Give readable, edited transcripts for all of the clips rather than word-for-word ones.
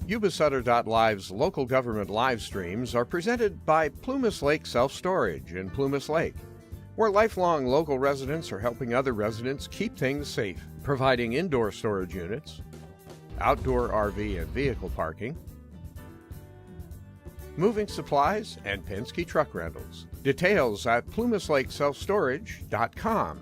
Yuba-Sutter.live's local government live streams are presented by Plumas Lake Self-Storage in Plumas Lake, where lifelong local residents are helping other residents keep things safe, providing indoor storage units, outdoor RV and vehicle parking, moving supplies, and Penske truck rentals. Details at plumaslakeselfstorage.com.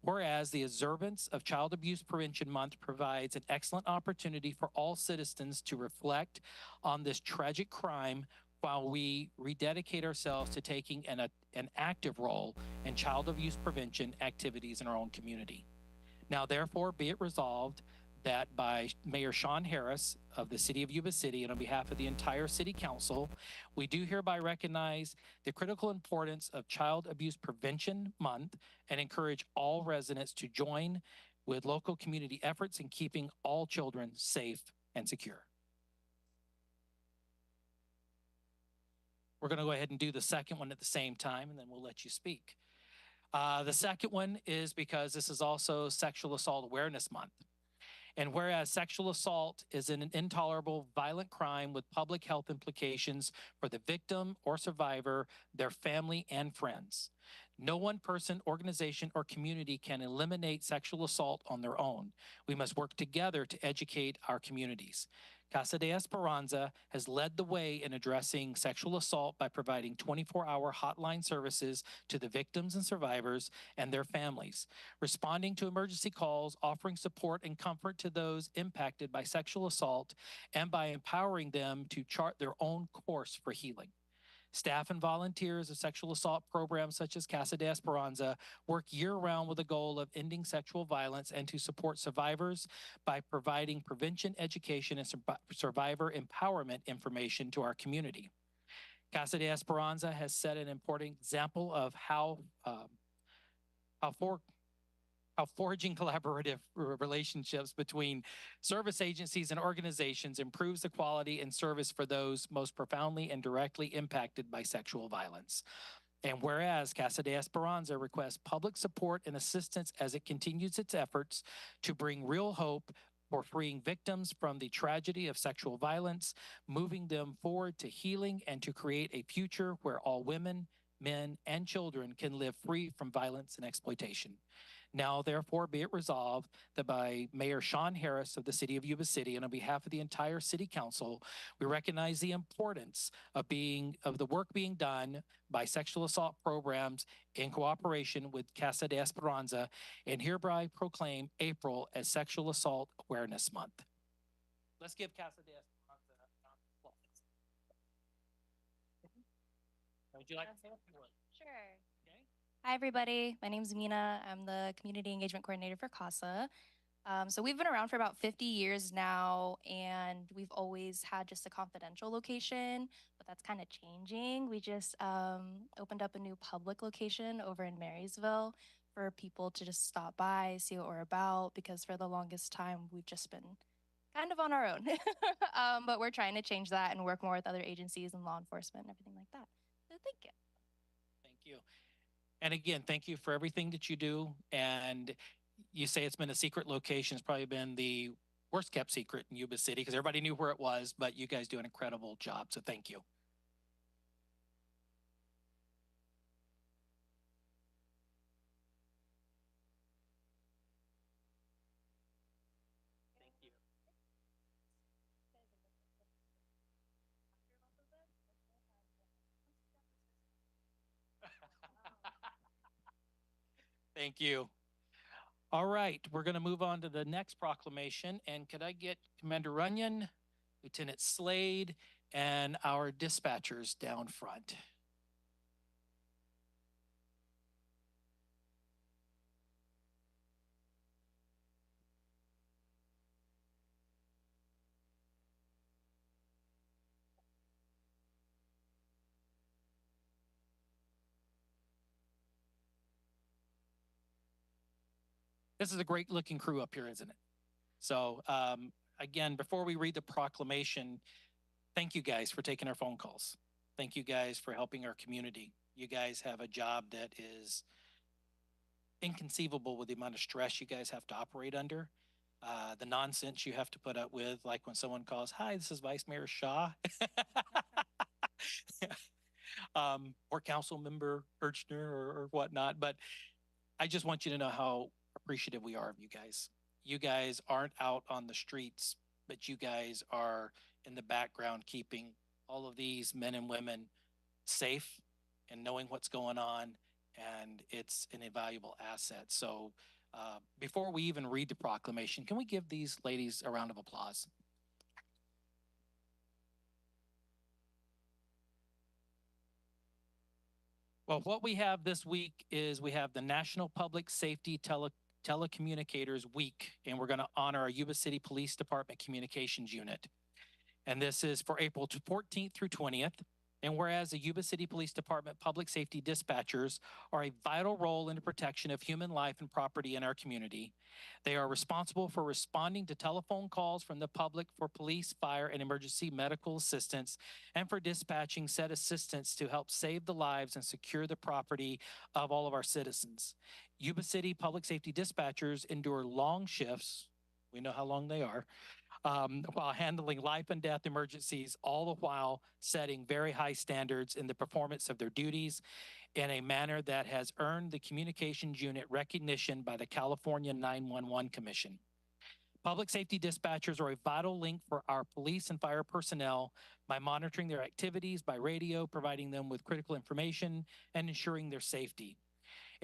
Whereas the observance of Child Abuse Prevention Month provides an excellent opportunity for all citizens to reflect on this tragic crime while we rededicate ourselves to taking an active role in child abuse prevention activities in our own community. Now, therefore, be it resolved that by Mayor Sean Harris of the City of Yuba City and on behalf of the entire City Council, we do hereby recognize the critical importance of Child Abuse Prevention Month and encourage all residents to join with local community efforts in keeping all children safe and secure. We're going to go ahead and do the second one at the same time, and then we'll let you speak. The second one is because this is also Sexual Assault Awareness Month. And whereas sexual assault is an intolerable, violent crime with public health implications for the victim or survivor, their family, and friends. No one person, organization, or community can eliminate sexual assault on their own. We must work together to educate our communities. Casa de Esperanza has led the way in addressing sexual assault by providing 24-hour hotline services to the victims and survivors and their families, responding to emergency calls, offering support and comfort to those impacted by sexual assault, and by empowering them to chart their own course for healing. Staff and volunteers of sexual assault programs such as Casa de Esperanza work year-round with the goal of ending sexual violence and to support survivors by providing prevention, education, and survivor empowerment information to our community. Casa de Esperanza has set an important example of how forging collaborative relationships between service agencies and organizations improves the quality and service for those most profoundly and directly impacted by sexual violence. And whereas Casa de Esperanza requests public support and assistance as it continues its efforts to bring real hope for freeing victims from the tragedy of sexual violence, moving them forward to healing and to create a future where all women, men, and children can live free from violence and exploitation. Now, therefore, be it resolved that by Mayor Sean Harris of the City of Yuba City and on behalf of the entire City Council, we recognize the importance of the work being done by sexual assault programs in cooperation with Casa de Esperanza and hereby proclaim April as Sexual Assault Awareness Month. Let's give Casa de Esperanza applause. Would you like to say a few words? Sure. Hi, everybody. My name is Mina. I'm the Community Engagement Coordinator for CASA. So we've been around for about 50 years now, and we've always had just a confidential location, but that's kind of changing. We just opened up a new public location over in Marysville for people to just stop by, see what we're about, because for the longest time, we've just been kind of on our own. But we're trying to change that and work more with other agencies and law enforcement and everything like that. So thank you. Thank you. And again, thank you for everything that you do. And you say it's been a secret location. It's probably been the worst kept secret in Yuba City because everybody knew where it was, but you guys do an incredible job. So thank you. Thank you. Thank you. All right, we're going to move on to the next proclamation. And could I get Commander Runyon, Lieutenant Slade, and our dispatchers down front? This is a great looking crew up here, isn't it? So again, before we read the proclamation, thank you guys for taking our phone calls. Thank you guys for helping our community. You guys have a job that is inconceivable with the amount of stress you guys have to operate under. The nonsense you have to put up with, like when someone calls, "Hi, this is Vice Mayor Shaw," or Council Member Urchner or whatnot. But I just want you to know how appreciative we are of you guys. You guys aren't out on the streets, but you guys are in the background keeping all of these men and women safe and knowing what's going on. And it's an invaluable asset. So before we even read the proclamation, can we give these ladies a round of applause? Well, what we have this week is we have the National Public Safety Telecommunicators Week, and we're going to honor our Yuba City Police Department Communications Unit. And this is for April 14th through 20th. And whereas the Yuba City Police Department public safety dispatchers are a vital role in the protection of human life and property in our community, they are responsible for responding to telephone calls from the public for police, fire, and emergency medical assistance, and for dispatching said assistance to help save the lives and secure the property of all of our citizens. Yuba City public safety dispatchers endure long shifts. We know how long they are. While handling life and death emergencies, all the while setting very high standards in the performance of their duties in a manner that has earned the communications unit recognition by the California 911 Commission. Public safety dispatchers are a vital link for our police and fire personnel by monitoring their activities by radio, providing them with critical information, and ensuring their safety.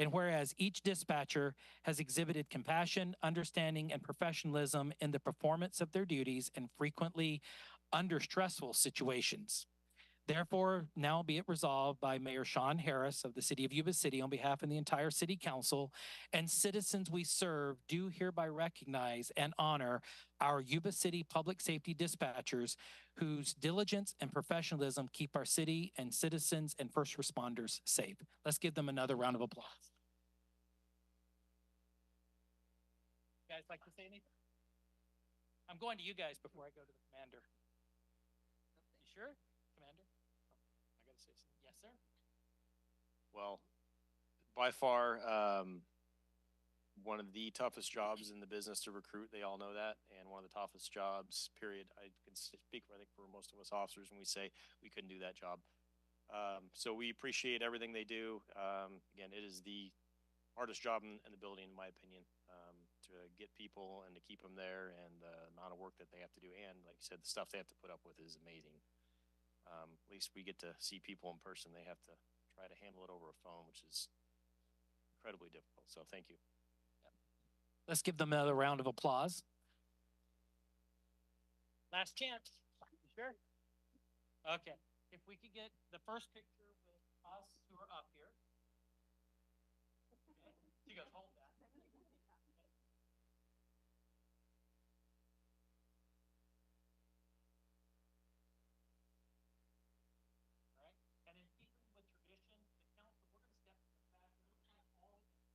And whereas each dispatcher has exhibited compassion, understanding, and professionalism in the performance of their duties and frequently under stressful situations. Therefore, now be it resolved by Mayor Sean Harris of the City of Yuba City on behalf of the entire City Council and citizens we serve do hereby recognize and honor our Yuba City public safety dispatchers whose diligence and professionalism keep our city and citizens and first responders safe. Let's give them another round of applause. You guys like to say anything? I'm going to you guys before I go to the commander. You sure, Commander? I gotta say something. Yes, sir. Well, by far, one of the toughest jobs in the business to recruit. They all know that, and one of the toughest jobs. Period. I can speak for I think for most of us officers when we say we couldn't do that job. So we appreciate everything they do. Again, it is the hardest job in the building, in my opinion, to get people and to keep them there, and the amount of work that they have to do, and like you said, the stuff they have to put up with is amazing. At least we get to see people in person. They have to try to handle it over a phone, which is incredibly difficult. So thank you. Let's give them another round of applause. Last chance. You sure? Okay. If we could get the first picture with us who are up here. Okay. She goes, hold that. All right. And in keeping with tradition, the council, we're going to step to the back. We're going to all of the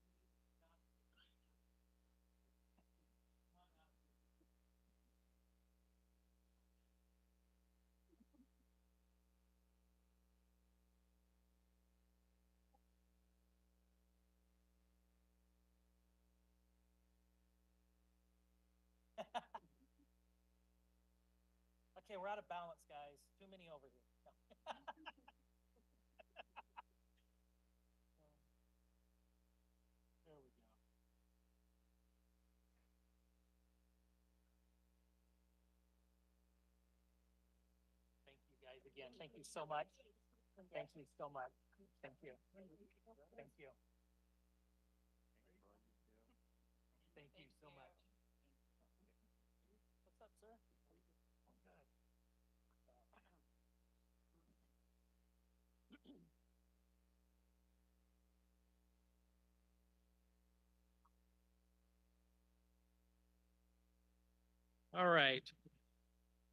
Okay, we're out of balance, guys. Too many over here. No. There we go. Thank you guys again. Thank you so much. Thank you so much. Thank you. Thank you. Thank you so much. What's up, sir? All right.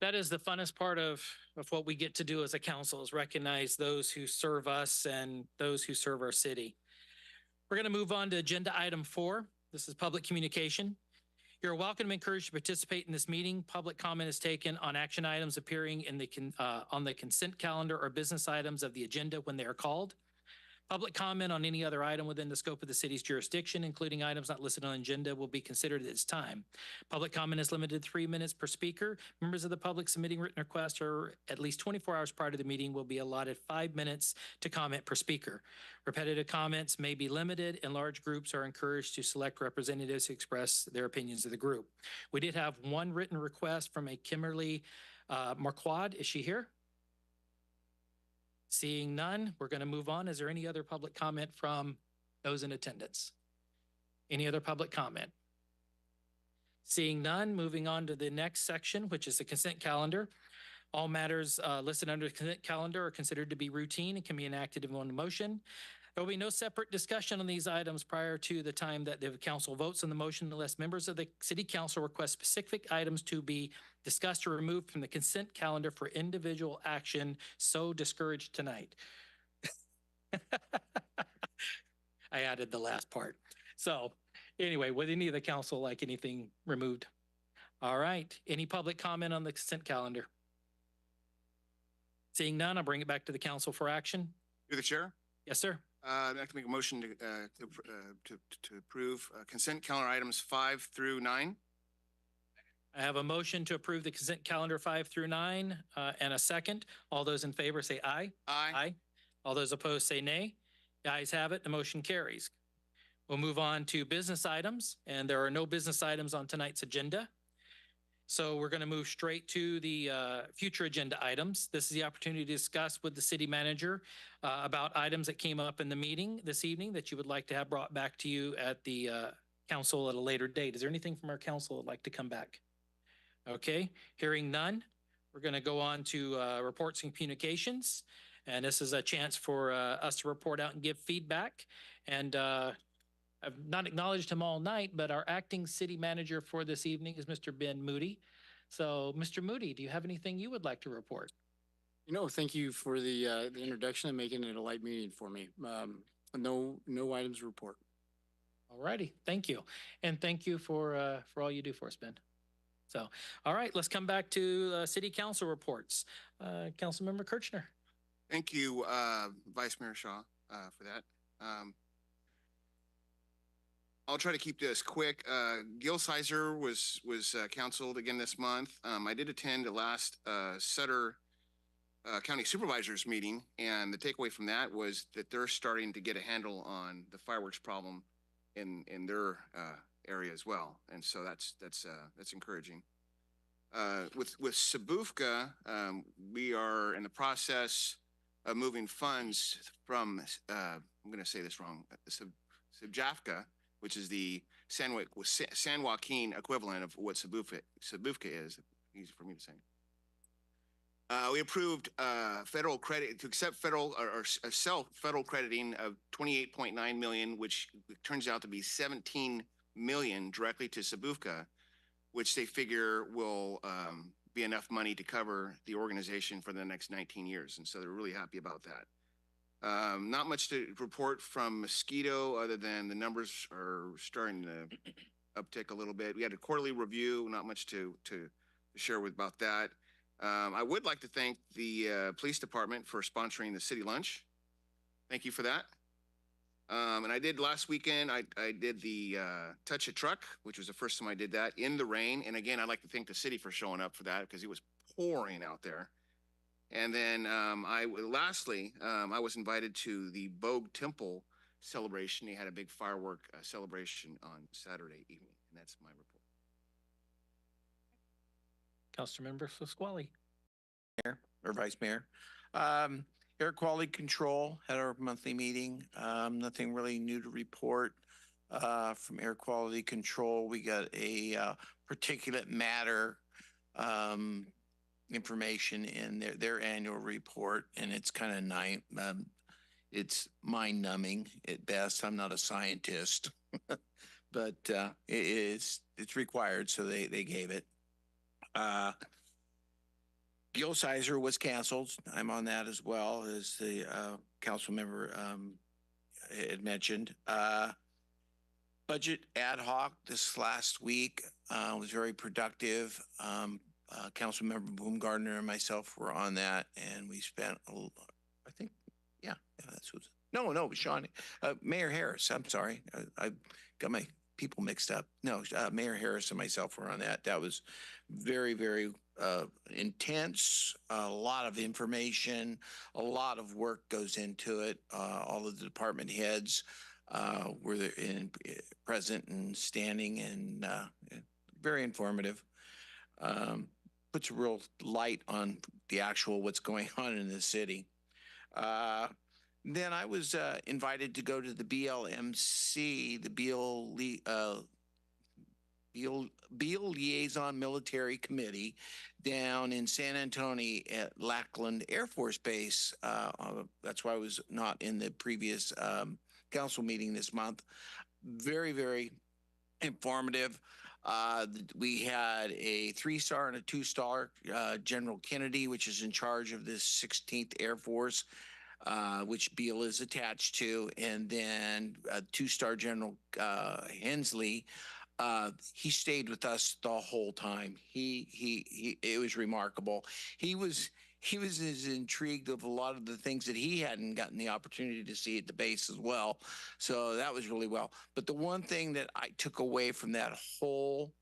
That is the funnest part of what we get to do as a council is recognize those who serve us and those who serve our city. We're going to move on to agenda item 4. This is public communication. You're welcome and encouraged to participate in this meeting. Public comment is taken on action items appearing in on the consent calendar or business items of the agenda when they are called. Public comment on any other item within the scope of the city's jurisdiction, including items not listed on the agenda, will be considered at this time. Public comment is limited to 3 minutes per speaker. Members of the public submitting written requests or at least 24 hours prior to the meeting will be allotted 5 minutes to comment per speaker. Repetitive comments may be limited, and large groups are encouraged to select representatives to express their opinions of the group. We did have one written request from a Kimberly Marquard. Is she here? Seeing none, we're going to move on. Is there any other public comment from those in attendance? Any other public comment? Seeing none, moving on to the next section, which is the consent calendar. All matters listed under the consent calendar are considered to be routine and can be enacted in one motion. There will be no separate discussion on these items prior to the time that the council votes on the motion unless members of the city council request specific items to be discussed or removed from the consent calendar for individual action so discouraged tonight. I added the last part. So anyway, would any of the council like anything removed? All right. Any public comment on the consent calendar? Seeing none, I'll bring it back to the council for action. Through the chair, Yes, sir. I'd like to make a motion to approve consent calendar items 5 through 9. I have a motion to approve the consent calendar 5 through 9 and a second. All those in favor say aye. Aye. All those opposed say nay. The ayes have it. The motion carries. We'll move on to business items, and there are no business items on tonight's agenda. So we're going to move straight to the future agenda items. This is the opportunity to discuss with the city manager about items that came up in the meeting this evening that you would like to have brought back to you at the council at a later date. Is there anything from our council that'd like to come back? Okay, hearing none, we're going to go on to reports and communications. And this is a chance for us to report out and give feedback. And I've not acknowledged him all night, but our acting city manager for this evening is Mr. Ben Moody. So, Mr. Moody, do you have anything you would like to report? Thank you for the introduction and making it a light meeting for me. No items to report. All righty, thank you. And thank you for all you do for us, Ben. So, all right, let's come back to city council reports. Councilmember Kirchner. Thank you, Vice Mayor Shaw, for that. I'll try to keep this quick. Gil Sizer was counseled again this month. I did attend the last Sutter County Supervisors meeting, and the takeaway from that was that they're starting to get a handle on the fireworks problem in their area as well, and so that's encouraging. With Sabufka, we are in the process of moving funds from I'm going to say this wrong, Sabjafka, which is the San Joaquin equivalent of what Sabufka is. Easy for me to say. We approved federal credit to accept federal or self federal crediting of $28.9 million, which turns out to be $17 million directly to Sabufka, which they figure will be enough money to cover the organization for the next 19 years. And so they're really happy about that. Not much to report from Mosquito other than the numbers are starting to uptick a little bit. We had a quarterly review, not much to share about that. I would like to thank the police department for sponsoring the city lunch. Thank you for that. And I did last weekend, I did the Touch a Truck, which was the first time I did that in the rain. And again, I'd like to thank the city for showing up for that because it was pouring out there. And then lastly, I was invited to the Bogue Temple celebration. They had a big firework celebration on Saturday evening, and that's my report. Councilmember Pasquale. Mayor or Vice Mayor. Air quality control had our monthly meeting. Nothing really new to report from air quality control. We got a particulate matter information in their annual report, and it's kind of it's mind-numbing at best. I'm not a scientist, but it's required, so they gave it. Gil Sizer was canceled. I'm on that as well, as the council member had mentioned. Budget ad hoc this last week was very productive. Councilmember Baumgartner and myself were on that, and we spent, I think, yeah, that's who's. No, it was Sean, Mayor Harris. I'm sorry, I got my people mixed up. No, Mayor Harris and myself were on that. That was very, very intense. A lot of information, a lot of work goes into it. All of the department heads were there present and standing, and very informative. Puts a real light on the actual what's going on in the city. Then I was invited to go to the BLMC, the Beal Liaison Military Committee down in San Antonio at Lackland Air Force Base. That's why I was not in the previous council meeting this month. Very, very informative. We had a 3-star and a 2-star General Kennedy, which is in charge of this 16th Air Force, which Beale is attached to, and then 2-star General Hensley. He stayed with us the whole time. It was remarkable. He was as intrigued of a lot of the things that he hadn't gotten the opportunity to see at the base as well. So that was really well. But the one thing that I took away from that whole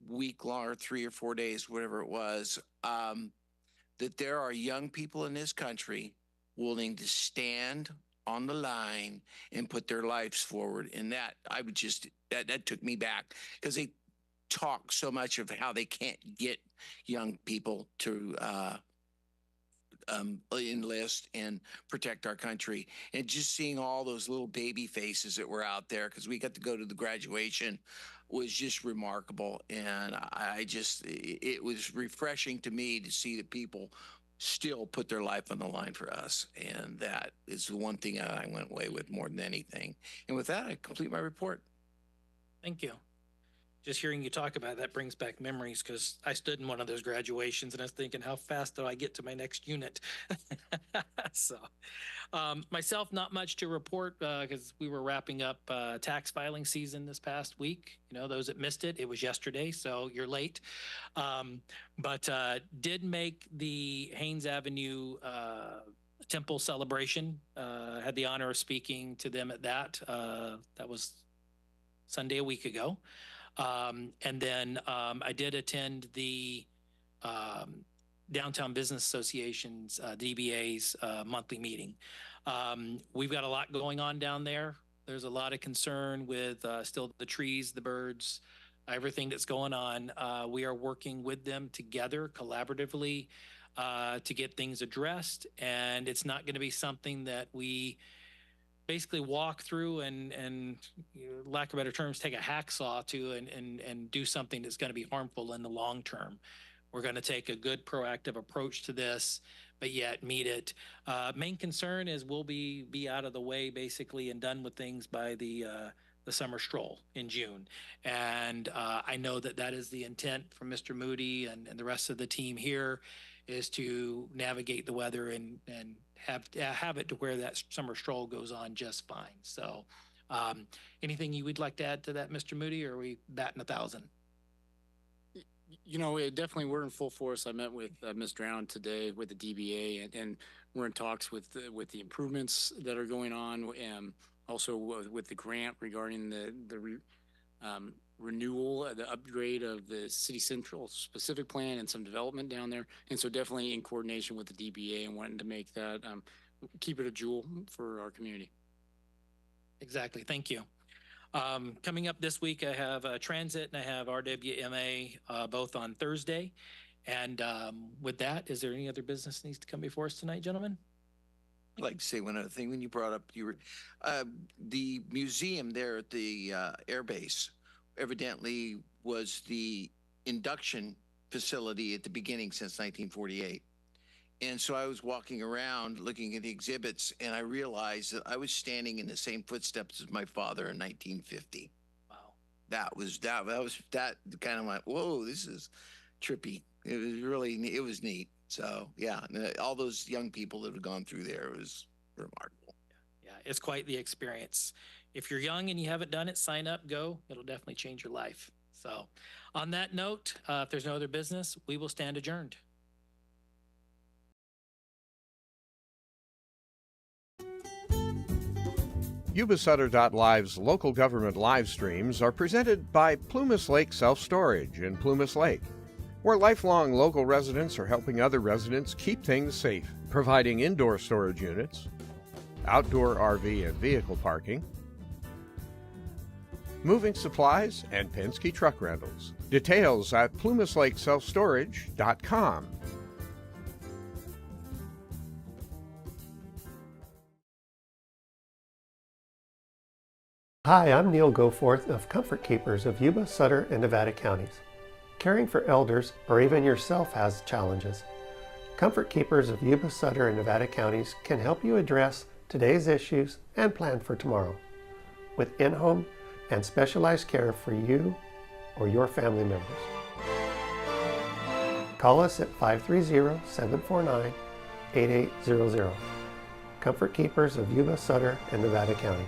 week long, or 3 or 4 days, whatever it was, that there are young people in this country willing to stand on the line and put their lives forward. And that I would just, that took me back, because they talk so much of how they can't get young people to enlist and protect our country. And just seeing all those little baby faces that were out there, because we got to go to the graduation, was just remarkable. And it was refreshing to me to see that people still put their life on the line for us. And that is the one thing I went away with more than anything. And with that, I complete my report. Thank you. Just hearing you talk about that brings back memories, because I stood in one of those graduations and I was thinking, how fast do I get to my next unit? So myself, not much to report, because we were wrapping up tax filing season this past week. You know, those that missed it, it was yesterday, so you're late. But did make the Haynes Avenue Temple celebration. Had the honor of speaking to them at that. That was Sunday a week ago. And then I did attend the Downtown Business Association's, DBA's monthly meeting. We've got a lot going on down there. There's a lot of concern with still the trees, the birds, everything that's going on. We are working with them together collaboratively to get things addressed. And it's not going to be something that we basically walk through and you know, lack of better terms, take a hacksaw to and do something that's going to be harmful in the long term. We're going to take a good proactive approach to this, but yet meet it. Main concern is we'll be out of the way basically and done with things by the summer stroll in June. And I know that is the intent from Mr. Moody and the rest of the team here, is to navigate the weather and have it to where that summer stroll goes on just fine. So anything you would like to add to that, Mr. Moody, or are we batting 1,000? You know, it definitely, we're in full force. I met with Ms. Drown today with the DBA, and we're in talks with the improvements that are going on, and also with the grant regarding the renewal, the upgrade of the City Central specific plan and some development down there. And so definitely in coordination with the DBA and wanting to make that, keep it a jewel for our community. Exactly. Thank you. Coming up this week, I have Transit and I have RWMA both on Thursday. And with that, is there any other business that needs to come before us tonight, gentlemen? I'd like to say one other thing. When you brought up the museum there at the air base, evidently was the induction facility at the beginning since 1948. And so I was walking around looking at the exhibits, and I realized that I was standing in the same footsteps as my father in 1950. Wow. That kind of like, whoa, this is trippy. It was neat. So yeah, all those young people that have gone through there, it was remarkable. Yeah, it's quite the experience. If you're young and you haven't done it, sign up, go. It'll definitely change your life. So on that note, if there's no other business, we will stand adjourned. Yuba-Sutter.live's local government live streams are presented by Plumas Lake Self-Storage in Plumas Lake, where lifelong local residents are helping other residents keep things safe, providing indoor storage units, outdoor RV and vehicle parking, moving supplies, and Penske truck rentals. Details at plumaslakeselfstorage.com. Hi, I'm Neil Goforth of Comfort Keepers of Yuba, Sutter, and Nevada counties. Caring for elders or even yourself has challenges. Comfort Keepers of Yuba, Sutter, and Nevada counties can help you address today's issues and plan for tomorrow with in-home and specialized care for you or your family members. Call us at 530-749-8800. Comfort Keepers of Yuba, Sutter, and Nevada counties.